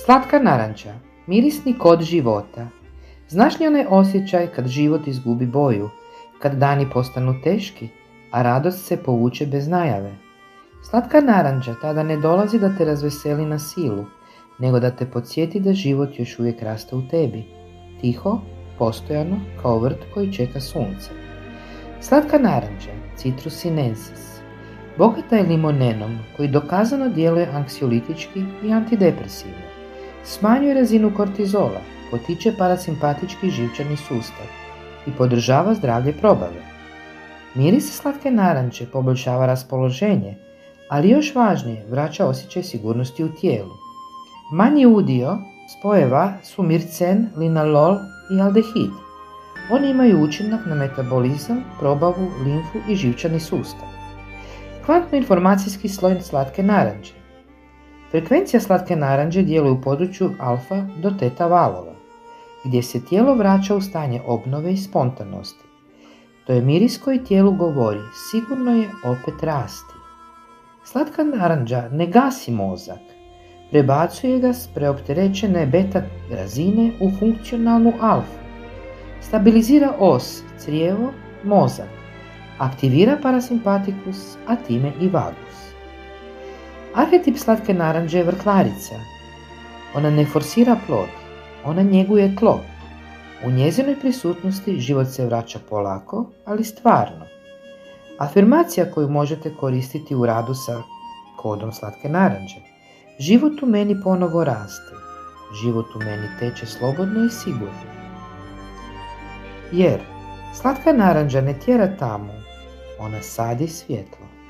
Slatka naranča, mirisni kod života. Znaš li onaj osjećaj kad život izgubi boju, kad dani postanu teški, a radost se povuče bez najave? Slatka naranča tada ne dolazi da te razveseli na silu, nego da te podsjeti da život još uvijek raste u tebi, tiho, postojano, kao vrt koji čeka sunce. Slatka naranča, Citrus sinensis, bogata je limonenom koji dokazano djeluje anksiolitički i antidepresivno. Smanjuje razinu kortizola, potiče parasimpatički živčani sustav i podržava zdravlje probave. Miris slatke naranče poboljšava raspoloženje, ali još važnije, vraća osjećaj sigurnosti u tijelu. Manji udio spojeva su mircen, linalol i aldehid. Oni imaju učinak na metabolizam, probavu, limfu i živčani sustav. Kvantno-informacijski sloj slatke naranče. Frekvencija slatke naranče djeluje u području alfa do teta valova, gdje se tijelo vraća u stanje obnove i spontanosti. To je miris koji tijelu govori, sigurno je opet rasti. Slatka naranča ne gasi mozak, prebacuje ga s preopterećene beta razine u funkcionalnu alfu. Stabilizira os, crijevo, mozak, aktivira parasimpatikus, a time i vagus. Arhetip slatke naranče je vrtlarica. Ona ne forsira plod, ona njeguje tlo. U njezinoj prisutnosti život se vraća polako, ali stvarno. Afirmacija koju možete koristiti u radu sa kodom slatke naranče. Život u meni ponovo raste. Život u meni teče slobodno i sigurno. Jer slatka naranča ne tjera tamu, ona sadi svjetlo.